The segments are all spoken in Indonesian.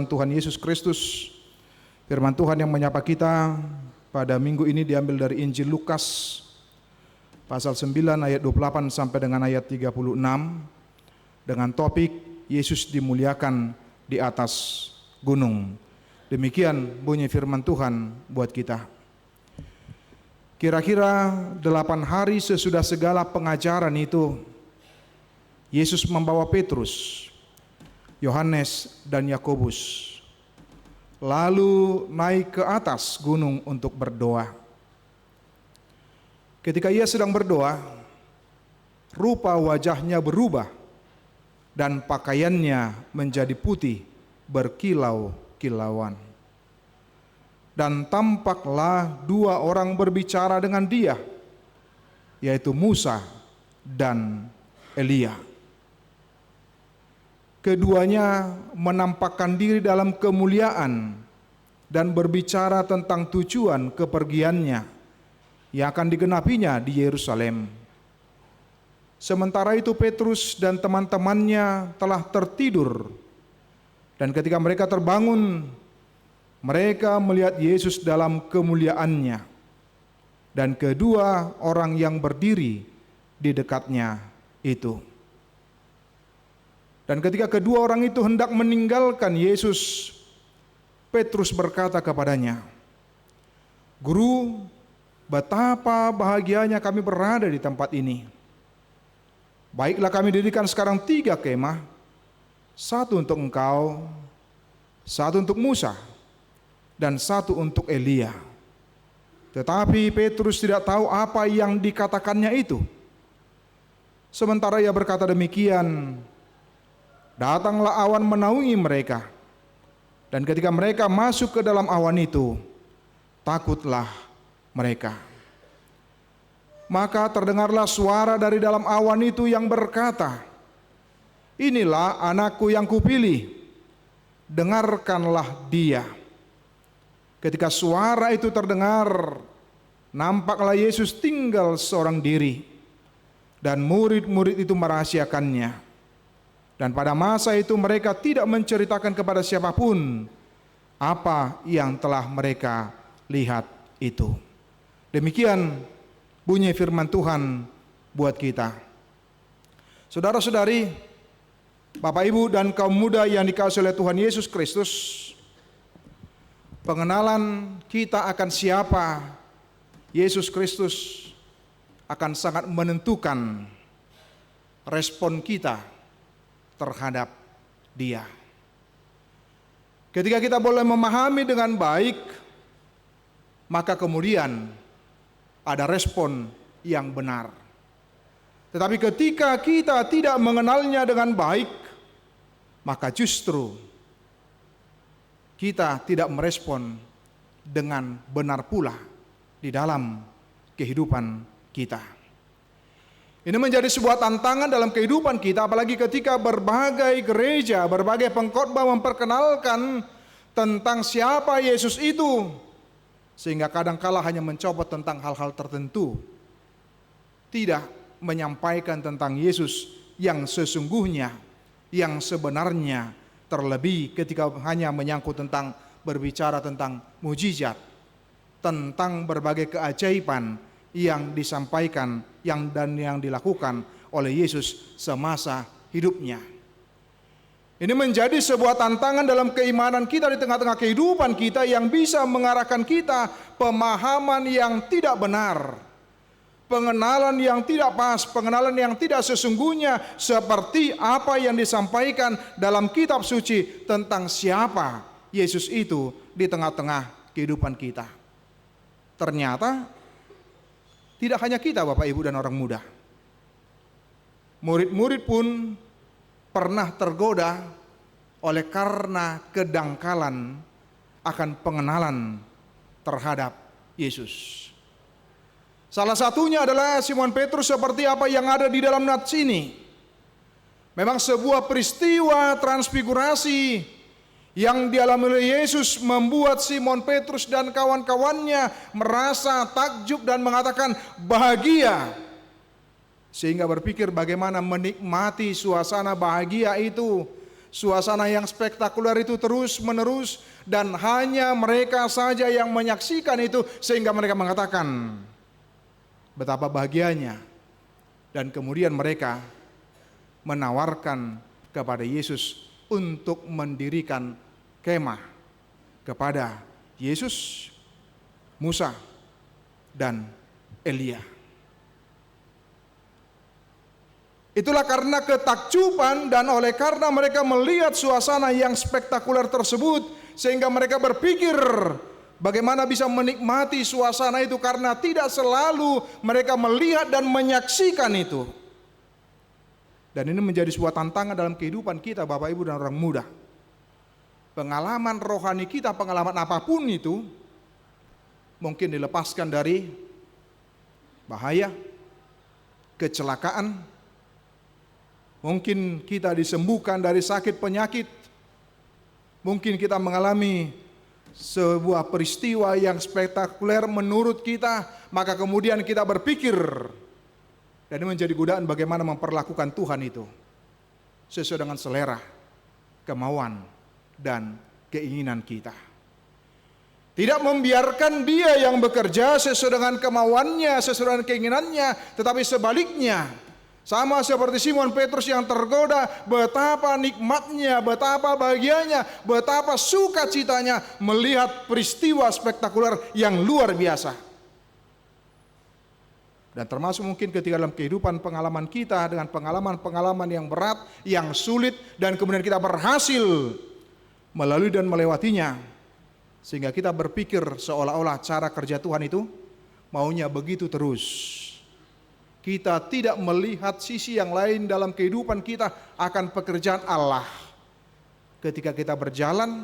Tuhan Yesus Kristus. Firman Tuhan yang menyapa kita pada minggu ini diambil dari Injil Lukas pasal 9 ayat 28 sampai dengan ayat 36 dengan topik Yesus dimuliakan di atas gunung. Demikian bunyi firman Tuhan buat kita. Kira-kira 8 hari sesudah segala pengajaran itu, Yesus membawa Petrus, Yohanes dan Yakobus lalu naik ke atas gunung untuk berdoa. Ketika ia sedang berdoa, rupa wajahnya berubah dan pakaiannya menjadi putih berkilau-kilauan. Dan tampaklah 2 orang berbicara dengan dia, yaitu Musa dan Elia. Keduanya menampakkan diri dalam kemuliaan dan berbicara tentang tujuan kepergiannya yang akan digenapinya di Yerusalem. Sementara itu Petrus dan teman-temannya telah tertidur, dan ketika mereka terbangun, mereka melihat Yesus dalam kemuliaannya dan kedua orang yang berdiri di dekatnya itu. Dan ketika kedua orang itu hendak meninggalkan Yesus, Petrus berkata kepadanya, "Guru, betapa bahagianya kami berada di tempat ini. Baiklah kami dirikan sekarang 3 kemah, 1 untuk engkau, 1 untuk Musa, dan 1 untuk Elia." Tetapi Petrus tidak tahu apa yang dikatakannya itu. Sementara ia berkata demikian, datanglah awan menaungi mereka, dan ketika mereka masuk ke dalam awan itu, takutlah mereka. Maka terdengarlah suara dari dalam awan itu yang berkata, "Inilah anakku yang kupilih, dengarkanlah dia." Ketika suara itu terdengar, nampaklah Yesus tinggal seorang diri, dan murid-murid itu merahasiakannya. Dan pada masa itu mereka tidak menceritakan kepada siapapun apa yang telah mereka lihat itu. Demikian bunyi firman Tuhan buat kita. Saudara-saudari, Bapak Ibu dan kaum muda yang dikasihi oleh Tuhan Yesus Kristus, pengenalan kita akan siapa Yesus Kristus akan sangat menentukan respon kita terhadap dia. Ketika kita boleh memahami dengan baik, maka kemudian ada respon yang benar. Tetapi ketika kita tidak mengenalnya dengan baik, maka justru kita tidak merespon dengan benar pula di dalam kehidupan kita. Ini menjadi sebuah tantangan dalam kehidupan kita, apalagi ketika berbagai gereja, berbagai pengkhotbah memperkenalkan tentang siapa Yesus itu, sehingga kadangkala hanya mencopot tentang hal-hal tertentu, tidak menyampaikan tentang Yesus yang sesungguhnya, yang sebenarnya, terlebih ketika hanya menyangkut tentang berbicara tentang mujizat, tentang berbagai keajaiban yang disampaikan yang dilakukan oleh Yesus semasa hidupnya. Ini menjadi sebuah tantangan dalam keimanan kita di tengah-tengah kehidupan kita yang bisa mengarahkan kita pemahaman yang tidak benar, pengenalan yang tidak pas, pengenalan yang tidak sesungguhnya seperti apa yang disampaikan dalam kitab suci tentang siapa Yesus itu di tengah-tengah kehidupan kita. Ternyata tidak hanya kita, Bapak Ibu dan orang muda. Murid-murid pun pernah tergoda oleh karena kedangkalan akan pengenalan terhadap Yesus. Salah satunya adalah Simon Petrus, seperti apa yang ada di dalam nats ini. Memang sebuah peristiwa transfigurasi yang dialami oleh Yesus membuat Simon Petrus dan kawan-kawannya merasa takjub dan mengatakan bahagia, sehingga berpikir bagaimana menikmati suasana bahagia itu suasana yang spektakuler itu terus menerus, dan hanya mereka saja yang menyaksikan itu, sehingga mereka mengatakan betapa bahagianya. Dan kemudian mereka menawarkan kepada Yesus untuk mendirikan kemah kepada Yesus, Musa, dan Elia. Itulah karena ketakjuban dan oleh karena mereka melihat suasana yang spektakuler tersebut, sehingga mereka berpikir bagaimana bisa menikmati suasana itu, karena tidak selalu mereka melihat dan menyaksikan itu. Dan ini menjadi sebuah tantangan dalam kehidupan kita, Bapak Ibu dan orang muda. Pengalaman rohani kita, pengalaman apapun itu, mungkin dilepaskan dari bahaya, kecelakaan, mungkin kita disembuhkan dari sakit penyakit, mungkin kita mengalami sebuah peristiwa yang spektakuler menurut kita, maka kemudian kita berpikir, dan ini menjadi godaan bagaimana memperlakukan Tuhan itu sesuai dengan selera, kemauan, dan keinginan kita. Tidak membiarkan Dia yang bekerja sesuai dengan kemauannya, sesuai dengan keinginannya, tetapi sebaliknya, sama seperti Simon Petrus yang tergoda, betapa nikmatnya, betapa bahagianya, betapa sukacitanya melihat peristiwa spektakuler yang luar biasa. Dan termasuk mungkin ketika dalam kehidupan pengalaman kita dengan pengalaman-pengalaman yang berat, yang sulit, dan kemudian kita berhasil melalui dan melewatinya, sehingga kita berpikir seolah-olah cara kerja Tuhan itu maunya begitu terus. Kita tidak melihat sisi yang lain dalam kehidupan kita akan pekerjaan Allah. Ketika kita berjalan,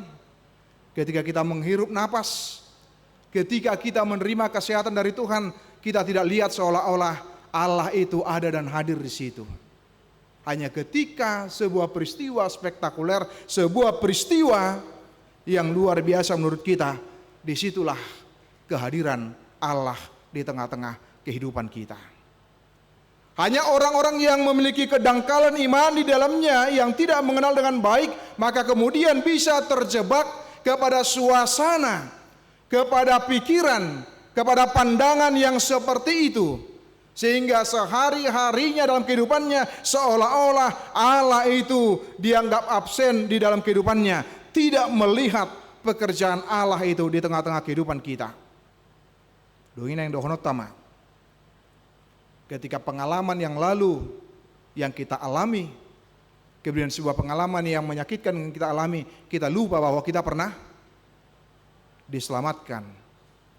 ketika kita menghirup napas, ketika kita menerima kesehatan dari Tuhan, kita tidak lihat seolah-olah Allah itu ada dan hadir di situ. Hanya ketika sebuah peristiwa spektakuler, sebuah peristiwa yang luar biasa menurut kita, disitulah kehadiran Allah di tengah-tengah kehidupan kita. Hanya orang-orang yang memiliki kedangkalan iman di dalamnya, yang tidak mengenal dengan baik, maka kemudian bisa terjebak kepada suasana, kepada pikiran, kepada pandangan yang seperti itu, sehingga sehari-harinya dalam kehidupannya seolah-olah Allah itu dianggap absen di dalam kehidupannya, tidak melihat pekerjaan Allah itu di tengah-tengah kehidupan kita. Doina yang dohonotama, ketika pengalaman yang lalu yang kita alami, kemudian sebuah pengalaman yang menyakitkan yang kita alami, kita lupa bahwa kita pernah diselamatkan,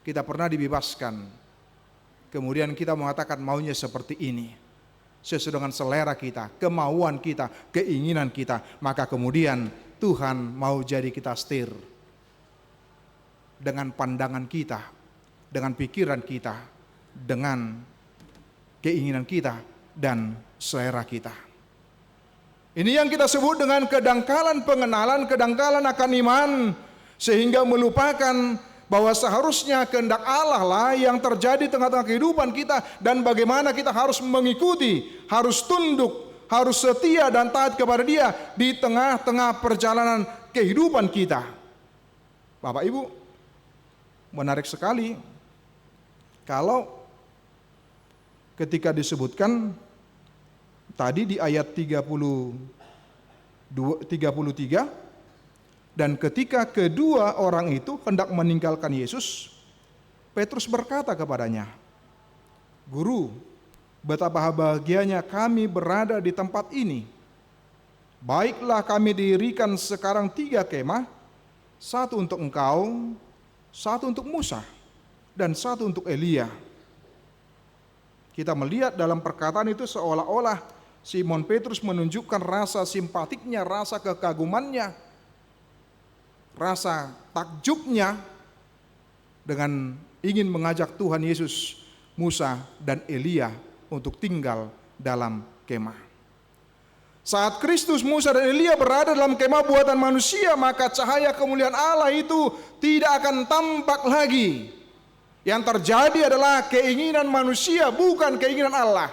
kita pernah dibebaskan. Kemudian kita mengatakan maunya seperti ini, sesuai dengan selera kita, kemauan kita, keinginan kita. Maka kemudian Tuhan mau jadi kita setir dengan pandangan kita, dengan pikiran kita, dengan keinginan kita dan selera kita. Ini yang kita sebut dengan kedangkalan pengenalan, kedangkalan akan iman, sehingga melupakan bahwa seharusnya kehendak Allah lah yang terjadi tengah-tengah kehidupan kita, dan bagaimana kita harus mengikuti, harus tunduk, harus setia dan taat kepada Dia di tengah-tengah perjalanan kehidupan kita. Bapak Ibu, menarik sekali kalau ketika disebutkan tadi di ayat 33, dan ketika kedua orang itu hendak meninggalkan Yesus, Petrus berkata kepadanya, "Guru, betapa bahagianya kami berada di tempat ini. Baiklah kami dirikan sekarang 3 kemah, 1 untuk engkau, 1 untuk Musa, dan 1 untuk Elia." Kita melihat dalam perkataan itu seolah-olah Simon Petrus menunjukkan rasa simpatiknya, rasa kekagumannya, rasa takjubnya dengan ingin mengajak Tuhan Yesus, Musa, dan Elia untuk tinggal dalam kemah. Saat Kristus, Musa, dan Elia berada dalam kemah buatan manusia, maka cahaya kemuliaan Allah itu tidak akan tampak lagi. Yang terjadi adalah keinginan manusia, bukan keinginan Allah.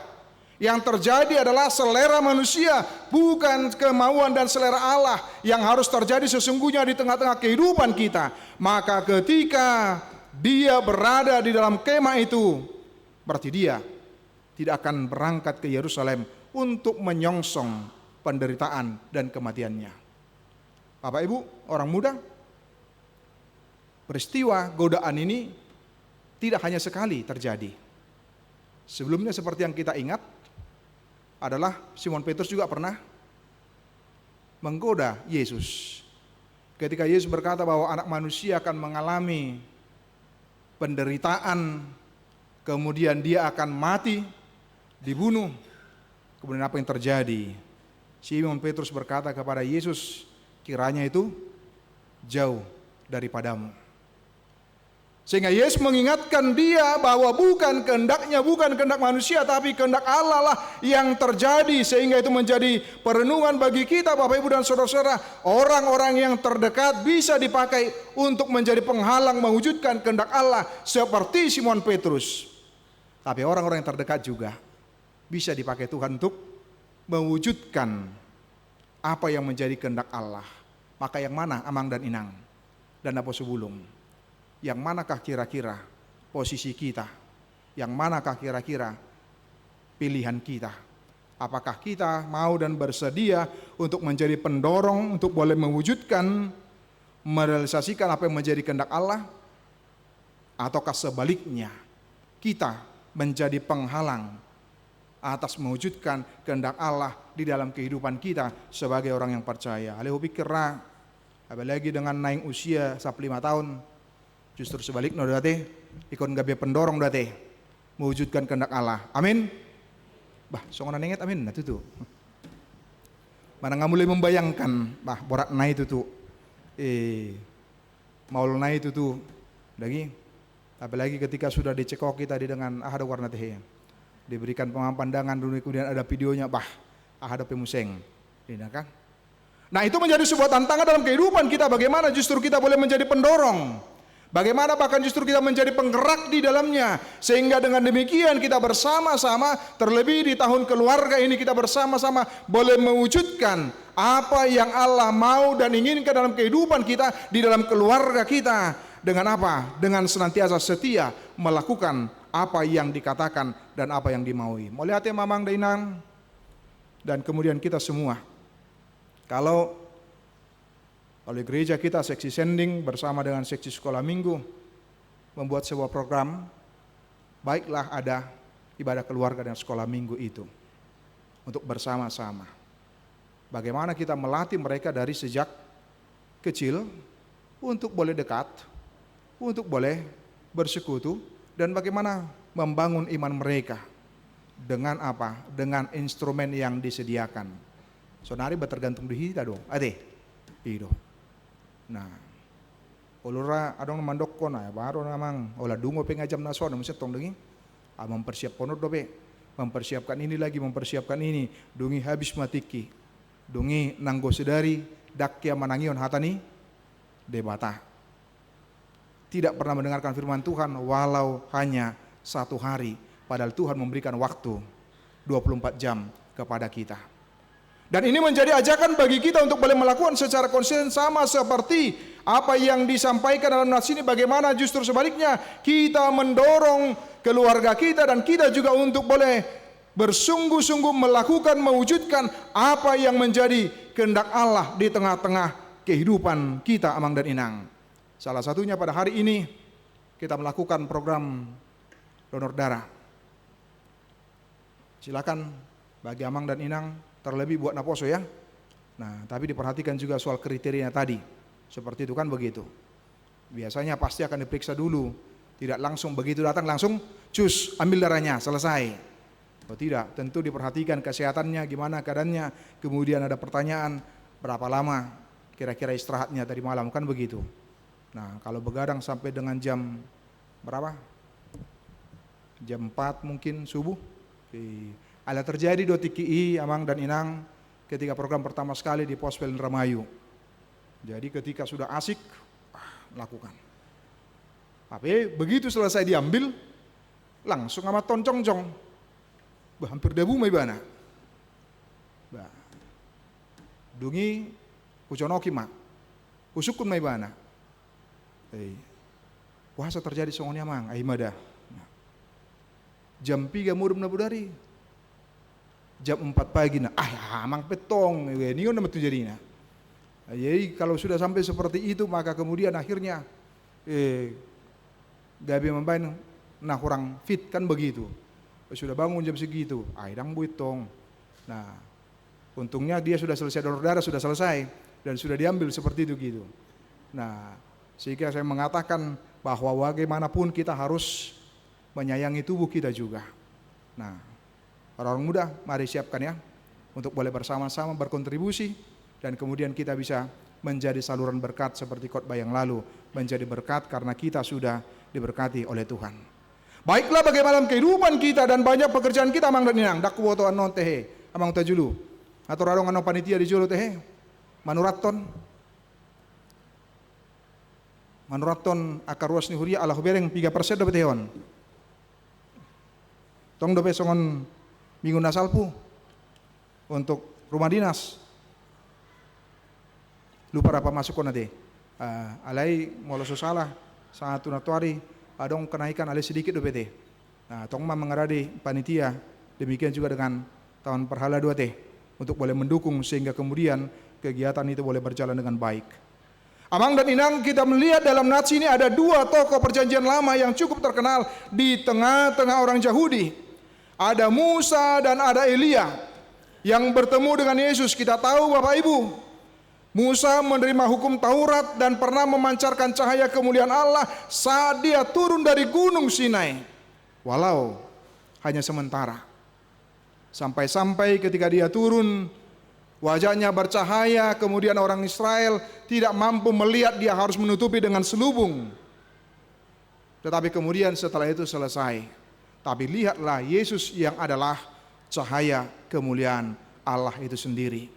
Yang terjadi adalah selera manusia, bukan kemauan dan selera Allah yang harus terjadi sesungguhnya di tengah-tengah kehidupan kita. Maka ketika dia berada di dalam kemah itu, berarti dia tidak akan berangkat ke Yerusalem untuk menyongsong penderitaan dan kematiannya. Bapak Ibu, orang muda, peristiwa godaan ini tidak hanya sekali terjadi. Sebelumnya seperti yang kita ingat adalah Simon Petrus juga pernah menggoda Yesus. Ketika Yesus berkata bahwa anak manusia akan mengalami penderitaan, kemudian dia akan mati, dibunuh. Kemudian apa yang terjadi? Simon Petrus berkata kepada Yesus, kiranya itu jauh daripadamu. Sehingga Yesus mengingatkan dia bahwa bukan kehendaknya, bukan kehendak manusia, tapi kehendak Allah lah yang terjadi. Sehingga itu menjadi perenungan bagi kita, Bapak Ibu dan Saudara-saudara. Orang-orang yang terdekat bisa dipakai untuk menjadi penghalang mewujudkan kehendak Allah seperti Simon Petrus. Tapi orang-orang yang terdekat juga bisa dipakai Tuhan untuk mewujudkan apa yang menjadi kehendak Allah. Maka yang mana Amang dan Inang dan Apo Sebulung? Yang manakah kira-kira posisi kita? Yang manakah kira-kira pilihan kita? Apakah kita mau dan bersedia untuk menjadi pendorong untuk boleh mewujudkan, merealisasikan apa yang menjadi kehendak Allah? Ataukah sebaliknya kita menjadi penghalang atas mewujudkan kehendak Allah di dalam kehidupan kita sebagai orang yang percaya? Alehu pikirlah, apalagi dengan naik usia 5 tahun, justru sebaliknya date, ikon gabe pendorong date, mewujudkan kehendak Allah. Amin. Bah, songonan inget amin. Nah itu tuh. Mana nggak mulai membayangkan, bah borak naik itu tuh, maul naik itu tuh, lagi. Apalagi ketika sudah dicekok kita dengan ahada warna teh, diberikan pandangan dunia kemudian ada videonya, bah ahada pemuseng, ini kan. Nah itu menjadi sebuah tantangan dalam kehidupan kita. Bagaimana justru kita boleh menjadi pendorong? Bagaimana bahkan justru kita menjadi penggerak di dalamnya. Sehingga dengan demikian kita bersama-sama, terlebih di tahun keluarga ini kita bersama-sama boleh mewujudkan apa yang Allah mau dan inginkan dalam kehidupan kita, di dalam keluarga kita. Dengan apa? Dengan senantiasa setia melakukan apa yang dikatakan dan apa yang dimaui. Mau lihat ya Mamang Dainang dan kemudian kita semua. Kalau oleh gereja kita seksi sending bersama dengan seksi sekolah minggu membuat sebuah program, baiklah ada ibadah keluarga dan sekolah minggu itu untuk bersama-sama. Bagaimana kita melatih mereka dari sejak kecil untuk boleh dekat, untuk boleh bersekutu, dan bagaimana membangun iman mereka dengan apa? Dengan instrumen yang disediakan. Sonari bertergantung di kita dong, ade, itu. Nah, ulura adong mandok ko na baru namang olah dungo pengajam naso namun setong dengi mempersiapkan dobe, mempersiapkan ini lagi, mempersiapkan ini, dungi habis matiki, dungi nanggo sedari dakya manangion hatani debata. Tidak pernah mendengarkan firman Tuhan walau hanya 1 hari, padahal Tuhan memberikan waktu 24 jam kepada kita. Dan ini menjadi ajakan bagi kita untuk boleh melakukan secara konsisten sama seperti apa yang disampaikan dalam nas ini. Bagaimana justru sebaliknya kita mendorong keluarga kita dan kita juga untuk boleh bersungguh-sungguh melakukan, mewujudkan apa yang menjadi kehendak Allah di tengah-tengah kehidupan kita, Amang dan Inang. Salah satunya pada hari ini kita melakukan program donor darah. Silakan bagi Amang dan Inang, terlebih buat Naposo ya. Nah, tapi diperhatikan juga soal kriterianya tadi. Seperti itu kan begitu. Biasanya pasti akan diperiksa dulu. Tidak langsung begitu datang langsung cus ambil darahnya selesai. Oh tidak, tentu diperhatikan kesehatannya gimana keadaannya. Kemudian ada pertanyaan berapa lama kira-kira istirahatnya tadi malam kan begitu. Nah, kalau begadang sampai dengan jam berapa? Jam 4 mungkin subuh. Ada terjadi do tiki Amang dan Inang ketika program pertama sekali di Pospel Indramayu. Jadi ketika sudah asik lakukan. Tapi begitu selesai diambil langsung amat toncong-cong. hampir debu mai bana. Bah. Dungi kuconoki mak. Kusukun mai bana. Puasa terjadi songonya mang, ai mada. Jam 3 mudum na budari. Jam 4 pagi na, mang petong, ini kan nama jadinya. Jadi kalau sudah sampai seperti itu maka kemudian akhirnya gabi membain nah kurang fit kan begitu. Sudah bangun jam segitu, dang buitong. Nah, untungnya dia sudah selesai donor darah, sudah selesai dan sudah diambil seperti itu gitu. Nah, sehingga saya mengatakan bahwa bagaimanapun kita harus menyayangi tubuh kita juga. Nah, orang muda mari siapkan ya untuk boleh bersama-sama berkontribusi dan kemudian kita bisa menjadi saluran berkat seperti khotbah yang lalu, menjadi berkat karena kita sudah diberkati oleh Tuhan. Baiklah bagaimana kehidupan kita dan banyak pekerjaan kita mang dan inang dak kuwoto anon tehe amang tajulu atau radong anon panitia di julu tehe manuraton akaruas ni huria ala hubereng 3% dapat tehon. Tong dope songon minggu nasalpu untuk rumah dinas. Lupa apa masuk ko nanti. Alai molo salah satu natuari adong kenaikan alai sedikit dope teh. Nah, tong ma mengaradi panitia demikian juga dengan tahun perhala 2 teh untuk boleh mendukung sehingga kemudian kegiatan itu boleh berjalan dengan baik. Amang dan inang kita melihat dalam nats ini ada 2 tokoh perjanjian lama yang cukup terkenal di tengah-tengah orang Yahudi. Ada Musa dan ada Elia yang bertemu dengan Yesus. Kita tahu Bapak Ibu, Musa menerima hukum Taurat dan pernah memancarkan cahaya kemuliaan Allah saat dia turun dari gunung Sinai. Walau hanya sementara. Sampai-sampai ketika dia turun, wajahnya bercahaya, kemudian orang Israel tidak mampu melihat, dia harus menutupi dengan selubung. Tetapi kemudian setelah itu selesai. Tapi lihatlah Yesus yang adalah cahaya kemuliaan Allah itu sendiri.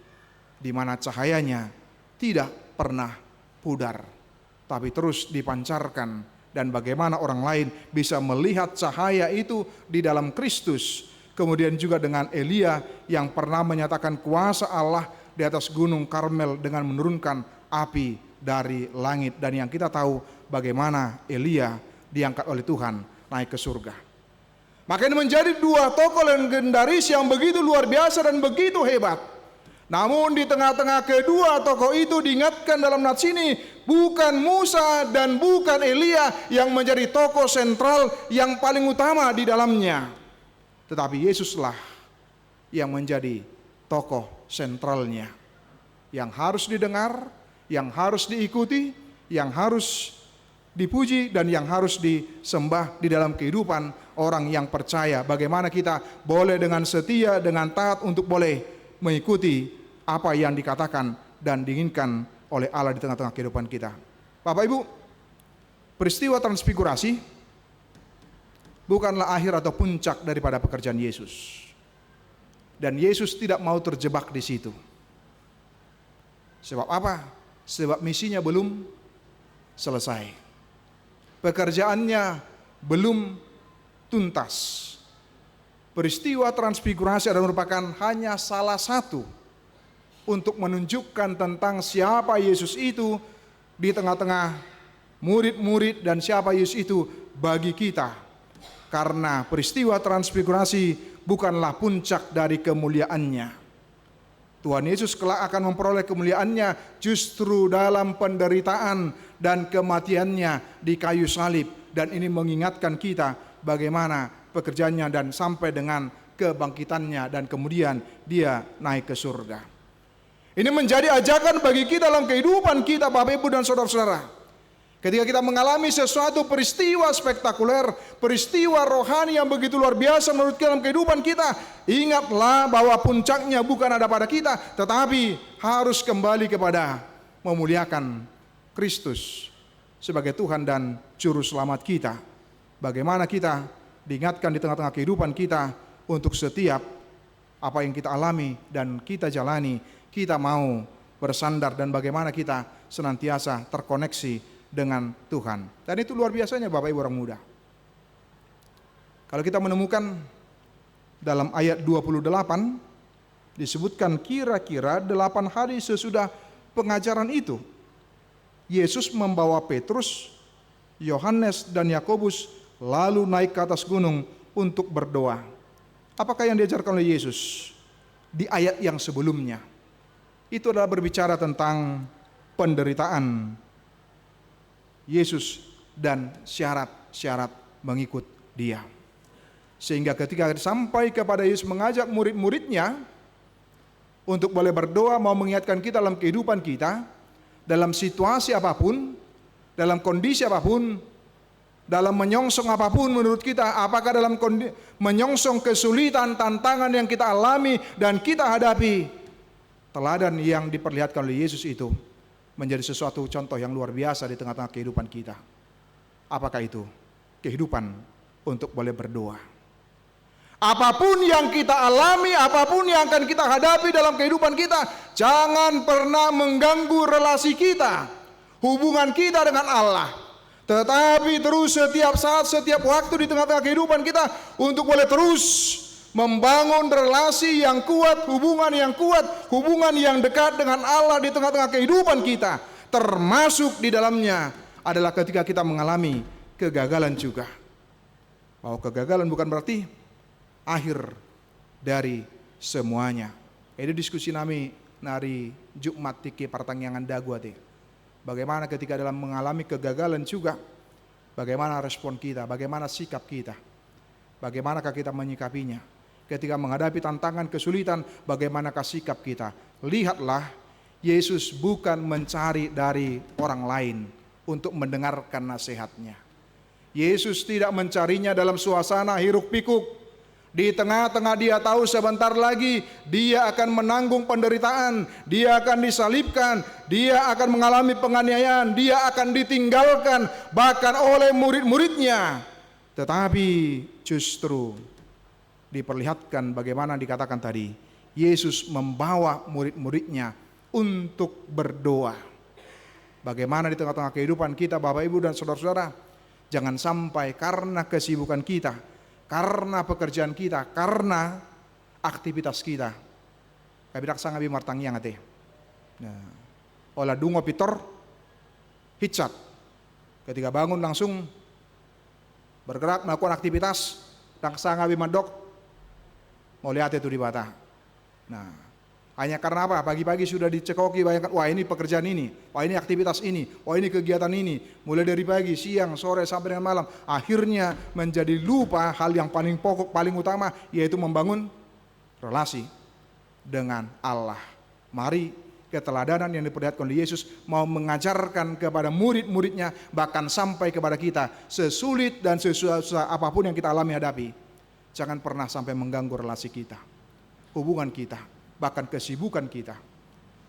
Di mana cahayanya tidak pernah pudar, tapi terus dipancarkan. Dan bagaimana orang lain bisa melihat cahaya itu di dalam Kristus. Kemudian juga dengan Elia yang pernah menyatakan kuasa Allah di atas gunung Karmel dengan menurunkan api dari langit. Dan yang kita tahu bagaimana Elia diangkat oleh Tuhan naik ke surga. Maka ini menjadi 2 tokoh legendaris yang begitu luar biasa dan begitu hebat. Namun di tengah-tengah kedua tokoh itu diingatkan dalam nats ini bukan Musa dan bukan Elia yang menjadi tokoh sentral yang paling utama di dalamnya. Tetapi Yesuslah yang menjadi tokoh sentralnya, yang harus didengar, yang harus diikuti, yang harus dipuji, dan yang harus disembah di dalam kehidupan orang yang percaya. Bagaimana kita boleh dengan setia, dengan taat untuk boleh mengikuti apa yang dikatakan dan diinginkan oleh Allah di tengah-tengah kehidupan kita. Bapak Ibu, peristiwa transfigurasi bukanlah akhir atau puncak daripada pekerjaan Yesus. Dan Yesus tidak mau terjebak di situ. Sebab apa? Sebab misinya belum selesai. Pekerjaannya belum tuntas. Peristiwa transfigurasi adalah merupakan hanya salah satu untuk menunjukkan tentang siapa Yesus itu di tengah-tengah murid-murid dan siapa Yesus itu bagi kita. Karena peristiwa transfigurasi bukanlah puncak dari kemuliaannya. Tuhan Yesus kelak akan memperoleh kemuliaannya justru dalam penderitaan dan kematiannya di kayu salib. Dan ini mengingatkan kita bagaimana pekerjaannya dan sampai dengan kebangkitannya dan kemudian dia naik ke surga. Ini menjadi ajakan bagi kita dalam kehidupan kita Bapak Ibu dan saudara-saudara. Ketika kita mengalami sesuatu peristiwa spektakuler, peristiwa rohani yang begitu luar biasa menurut kita dalam kehidupan kita, ingatlah bahwa puncaknya bukan ada pada kita, tetapi harus kembali kepada memuliakan Kristus sebagai Tuhan dan Juru Selamat kita. Bagaimana kita diingatkan di tengah-tengah kehidupan kita untuk setiap apa yang kita alami dan kita jalani, kita mau bersandar dan bagaimana kita senantiasa terkoneksi dengan Tuhan. Dan itu luar biasanya Bapak Ibu orang muda. Kalau kita menemukan dalam ayat 28 disebutkan kira-kira 8 hari sesudah pengajaran itu, Yesus membawa Petrus, Yohanes, dan Yakobus lalu naik ke atas gunung untuk berdoa. Apakah yang diajarkan oleh Yesus di ayat yang sebelumnya? Itu adalah berbicara tentang penderitaan Yesus dan syarat-syarat mengikut Dia. Sehingga ketika sampai kepada Yesus mengajak murid-muridnya untuk boleh berdoa, mau mengingatkan kita dalam kehidupan kita, dalam situasi apapun, dalam kondisi apapun, dalam menyongsong apapun menurut kita, apakah dalam menyongsong kesulitan, tantangan yang kita alami dan kita hadapi, teladan yang diperlihatkan oleh Yesus itu menjadi sesuatu contoh yang luar biasa di tengah-tengah kehidupan kita. Apakah itu? Kehidupan untuk boleh berdoa. Apapun yang kita alami, apapun yang akan kita hadapi dalam kehidupan kita, jangan pernah mengganggu relasi kita, hubungan kita dengan Allah. Tetapi terus setiap saat, setiap waktu di tengah-tengah kehidupan kita untuk boleh terus membangun relasi yang kuat, hubungan yang dekat dengan Allah di tengah-tengah kehidupan kita. Termasuk di dalamnya adalah ketika kita mengalami kegagalan juga. Bahwa kegagalan bukan berarti akhir dari semuanya. Ini diskusi nami nari Jumat tiki pertangyangan daguate. Bagaimana ketika dalam mengalami kegagalan juga, bagaimana respon kita, bagaimana sikap kita, bagaimanakah kita menyikapinya. Ketika menghadapi tantangan kesulitan, bagaimanakah sikap kita. Lihatlah, Yesus bukan mencari dari orang lain untuk mendengarkan nasihatnya. Yesus tidak mencarinya dalam suasana hiruk pikuk. Di tengah-tengah dia tahu sebentar lagi dia akan menanggung penderitaan, dia akan disalibkan, dia akan mengalami penganiayaan, dia akan ditinggalkan bahkan oleh murid-muridnya. Tetapi justru diperlihatkan bagaimana dikatakan tadi, Yesus membawa murid-muridnya untuk berdoa. Bagaimana di tengah-tengah kehidupan kita Bapak Ibu dan Saudara-saudara, jangan sampai karena kesibukan kita, karena pekerjaan kita, karena aktivitas kita, kabirak sangabi martang yang ate. Nah, olah dungo pitor, hitchat. Ketika bangun langsung bergerak melakukan aktivitas, dan sangabi mandok, mau lihat itu di bata. Nah, hanya karena apa? Pagi-pagi sudah dicekoki bayangkan, wah ini pekerjaan ini, wah ini aktivitas ini, wah ini kegiatan ini. Mulai dari pagi, siang, sore, sampai dengan malam. Akhirnya menjadi lupa hal yang paling pokok, paling utama, yaitu membangun relasi dengan Allah. Mari keteladanan yang diperlihatkan oleh Yesus mau mengajarkan kepada murid-muridnya, bahkan sampai kepada kita, sesulit dan sesusah apapun yang kita alami hadapi. Jangan pernah sampai mengganggu relasi kita, hubungan kita, bahkan kesibukan kita.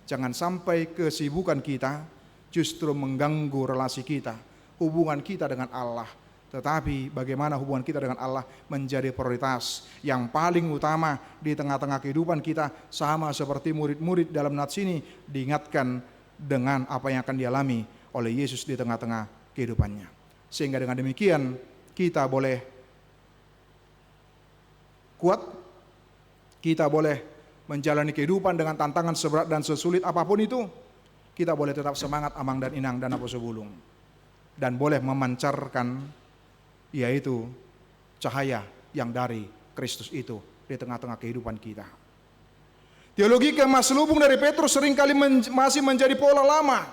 Jangan sampai kesibukan kita justru mengganggu relasi kita, hubungan kita dengan Allah. Tetapi bagaimana hubungan kita dengan Allah menjadi prioritas yang paling utama di tengah-tengah kehidupan kita, sama seperti murid-murid dalam nats ini diingatkan dengan apa yang akan dialami oleh Yesus di tengah-tengah kehidupannya. Sehingga dengan demikian kita boleh kuat, kita boleh menjalani kehidupan dengan tantangan seberat dan sesulit apapun itu, kita boleh tetap semangat amang dan inang dan apa sebulung, dan boleh memancarkan yaitu cahaya yang dari Kristus itu di tengah-tengah kehidupan kita. Teologi kemaslubung dari Petrus seringkali masih menjadi pola lama,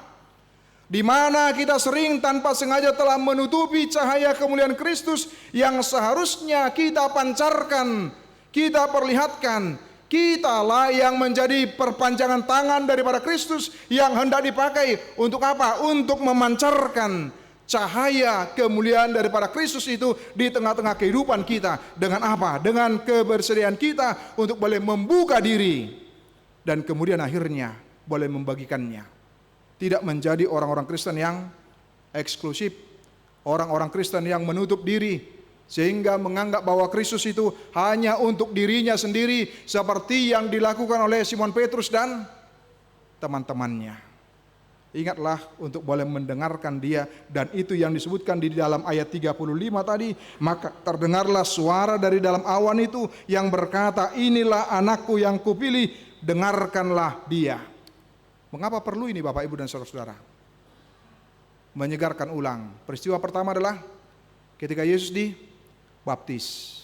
di mana kita sering tanpa sengaja telah menutupi cahaya kemuliaan Kristus yang seharusnya kita pancarkan, kita perlihatkan. Kitalah yang menjadi perpanjangan tangan daripada Kristus yang hendak dipakai untuk apa? Untuk memancarkan cahaya kemuliaan daripada Kristus itu di tengah-tengah kehidupan kita. Dengan apa? Dengan kebersediaan kita untuk boleh membuka diri dan kemudian akhirnya boleh membagikannya. Tidak menjadi orang-orang Kristen yang eksklusif, orang-orang Kristen yang menutup diri sehingga menganggap bahwa Kristus itu hanya untuk dirinya sendiri, seperti yang dilakukan oleh Simon Petrus dan teman-temannya. Ingatlah untuk boleh mendengarkan dia, dan itu yang disebutkan di dalam ayat 35 tadi. Maka terdengarlah suara dari dalam awan itu yang berkata, inilah anakku yang kupilih, dengarkanlah dia. Mengapa perlu ini Bapak Ibu dan saudara-saudara? Menyegarkan ulang. Peristiwa pertama adalah ketika Yesus dibaptis.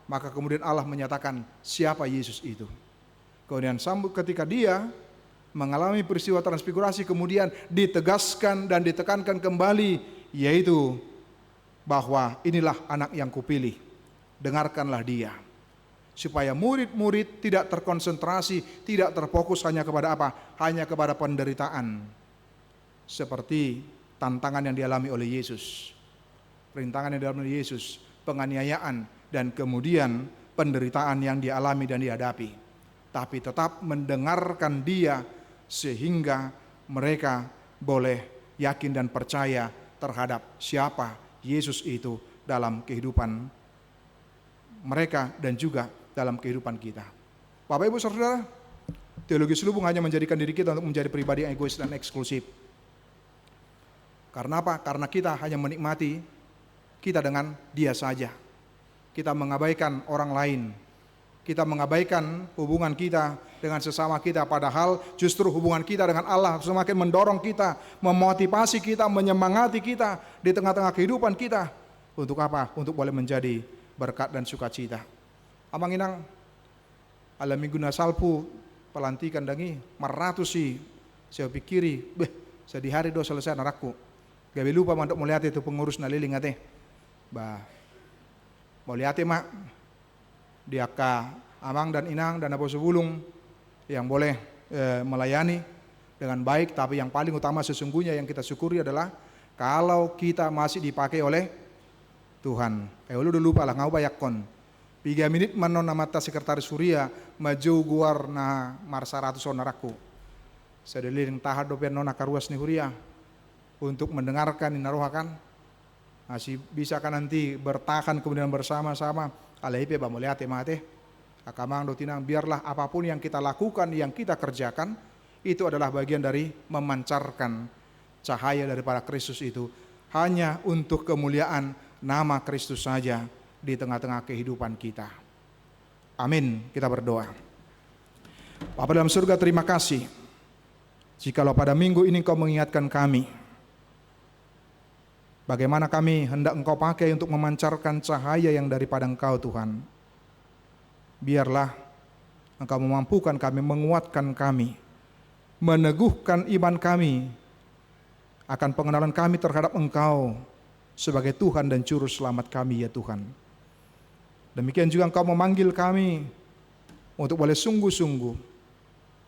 Maka kemudian Allah menyatakan siapa Yesus itu. Kemudian sambut ketika dia mengalami peristiwa transfigurasi, kemudian ditegaskan dan ditekankan kembali, yaitu bahwa inilah anak yang kupilih, dengarkanlah dia. Supaya murid-murid tidak terkonsentrasi, tidak terfokus hanya kepada apa? Hanya kepada penderitaan. Seperti tantangan yang dialami oleh Yesus. Perintangan yang dialami oleh Yesus, penganiayaan, dan kemudian penderitaan yang dialami dan dihadapi. Tapi tetap mendengarkan dia, sehingga mereka boleh yakin dan percaya terhadap siapa Yesus itu dalam kehidupan mereka dan juga dalam kehidupan kita. Bapak Ibu Saudara, teologi selubung hanya menjadikan diri kita untuk menjadi pribadi yang egois dan eksklusif. Karena apa? Karena kita hanya menikmati kita dengan dia saja. Kita mengabaikan orang lain. Kita mengabaikan hubungan kita dengan sesama kita, padahal justru hubungan kita dengan Allah semakin mendorong kita, memotivasi kita, menyemangati kita di tengah-tengah kehidupan kita. Untuk apa? Untuk boleh menjadi berkat dan sukacita. Amang inang alami guna salpu pelantikan dangi maratusi saya pikiri, sedih hari do selesai narakku. Gabe lupa mandok melihat itu pengurus naliling ate. Mau lihat mak dia ka amang dan inang dan apo sebulung yang boleh melayani dengan baik. Tapi yang paling utama sesungguhnya yang kita syukuri adalah kalau kita masih dipakai oleh Tuhan. Lu udah lupa lah ngau bayakon 3 menit manon namata sekretaris Surya maju guar na marsa ratus onaraku sedeliling tahad dopen nona karuas ni Huria untuk mendengarkan inaruhakan masih bisa kan nanti bertahan kemudian bersama-sama alaipe ba melihat mate akamang do tinang, biarlah apapun yang kita lakukan, yang kita kerjakan itu adalah bagian dari memancarkan cahaya daripada Kristus itu hanya untuk kemuliaan nama Kristus saja di tengah-tengah kehidupan kita. Amin. Kita berdoa. Bapa dalam surga, terima kasih jikalau pada minggu ini Engkau mengingatkan kami bagaimana kami hendak Engkau pakai untuk memancarkan cahaya yang daripada Engkau Tuhan. Biarlah Engkau memampukan kami, menguatkan kami, meneguhkan iman kami akan pengenalan kami terhadap Engkau sebagai Tuhan dan Juru Selamat kami ya Tuhan. Demikian juga Engkau memanggil kami untuk boleh sungguh-sungguh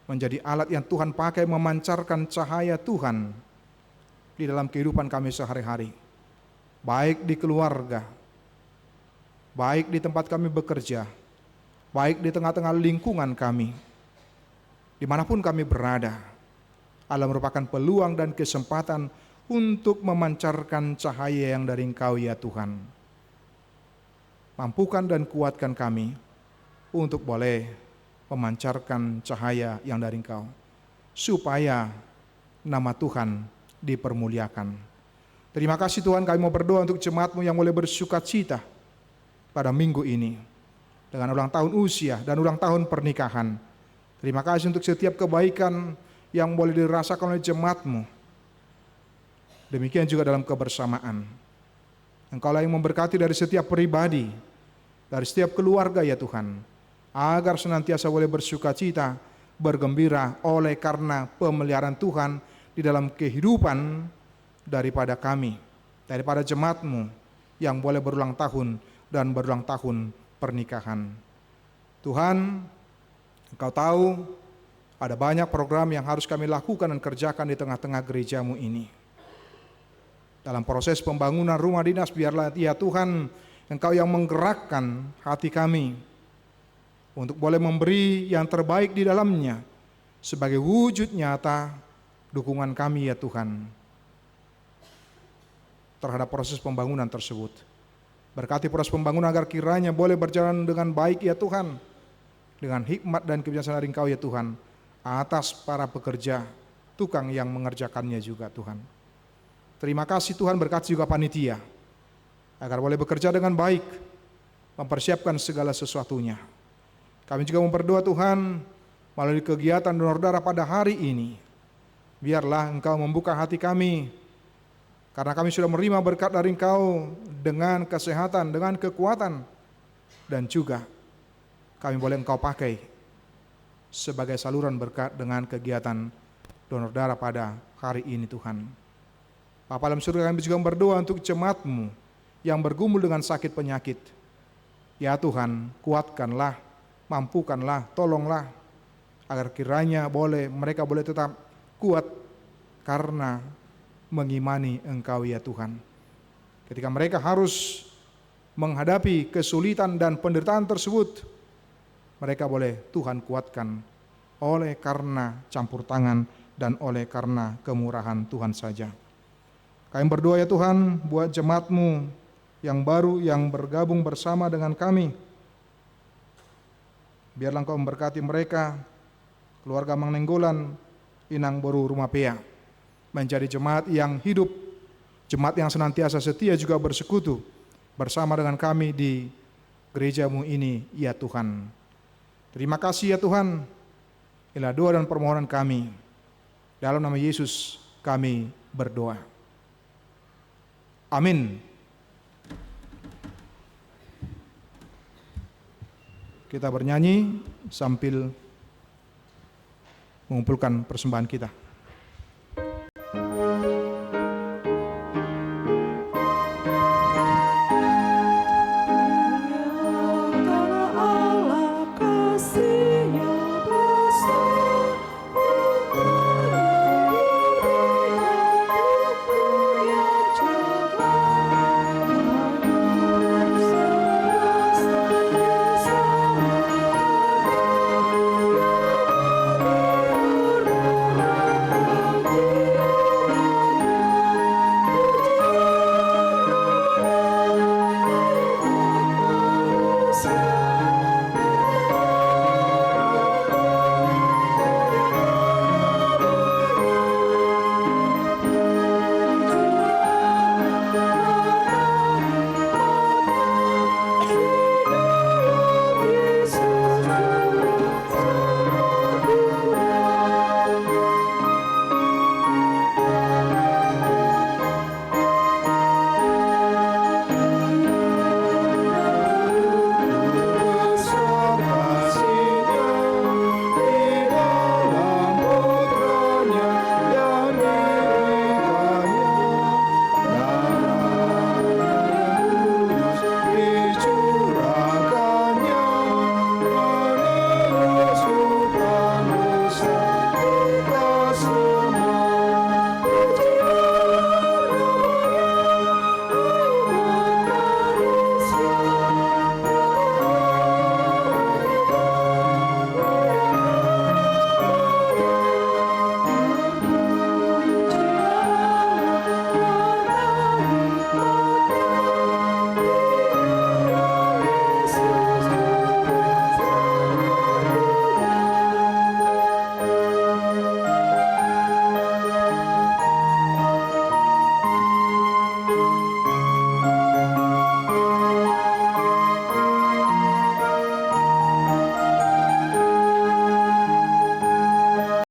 menjadi alat yang Tuhan pakai memancarkan cahaya Tuhan di dalam kehidupan kami sehari-hari. Baik di keluarga, baik di tempat kami bekerja, baik di tengah-tengah lingkungan kami, dimanapun kami berada. Allah merupakan peluang dan kesempatan untuk memancarkan cahaya yang dari Engkau ya Tuhan. Mampukan dan kuatkan kami untuk boleh memancarkan cahaya yang dari Engkau, supaya nama Tuhan dipermuliakan. Terima kasih Tuhan, kami mau berdoa untuk jemaat-Mu yang boleh bersukacita pada minggu ini dengan ulang tahun usia dan ulang tahun pernikahan. Terima kasih untuk setiap kebaikan yang boleh dirasakan oleh jemaat-Mu. Demikian juga dalam kebersamaan. Engkaulah yang memberkati dari setiap pribadi, dari setiap keluarga ya Tuhan, agar senantiasa boleh bersukacita, bergembira oleh karena pemeliharaan Tuhan di dalam kehidupan daripada kami, daripada jemaat-Mu yang boleh berulang tahun dan berulang tahun pernikahan. Tuhan, Engkau tahu ada banyak program yang harus kami lakukan dan kerjakan di tengah-tengah gereja-Mu ini. Dalam proses pembangunan rumah dinas, biarlah ya Tuhan, Engkau yang menggerakkan hati kami untuk boleh memberi yang terbaik di dalamnya sebagai wujud nyata dukungan kami ya Tuhan terhadap proses pembangunan tersebut. Berkati proses pembangunan agar kiranya boleh berjalan dengan baik ya Tuhan, dengan hikmat dan kebijaksanaan Engkau ya Tuhan, atas para pekerja, tukang yang mengerjakannya juga Tuhan. Terima kasih Tuhan, berkati juga panitia agar boleh bekerja dengan baik, mempersiapkan segala sesuatunya. Kami juga berdoa Tuhan, melalui kegiatan donor darah pada hari ini, biarlah Engkau membuka hati kami, karena kami sudah menerima berkat dari Engkau dengan kesehatan, dengan kekuatan, dan juga kami boleh Engkau pakai sebagai saluran berkat dengan kegiatan donor darah pada hari ini Tuhan. Bapa dalam surga, kami juga berdoa untuk jemaat-Mu yang bergumul dengan sakit penyakit. Ya Tuhan, kuatkanlah, mampukanlah, tolonglah, agar kiranya mereka boleh tetap kuat karena mengimani Engkau ya Tuhan. Ketika mereka harus menghadapi kesulitan dan penderitaan tersebut, mereka boleh Tuhan kuatkan oleh karena campur tangan dan oleh karena kemurahan Tuhan saja. Kami berdoa ya Tuhan buat jemaat-Mu yang baru yang bergabung bersama dengan kami. Biarlah Engkau memberkati mereka, keluarga Mangnenggolan, Inang Boru Rumapea, menjadi jemaat yang hidup, jemaat yang senantiasa setia juga bersekutu bersama dengan kami di gereja-Mu ini ya Tuhan. Terima kasih ya Tuhan. Inilah doa dan permohonan kami. Dalam nama Yesus kami berdoa. Amin. Kita bernyanyi sambil mengumpulkan persembahan kita.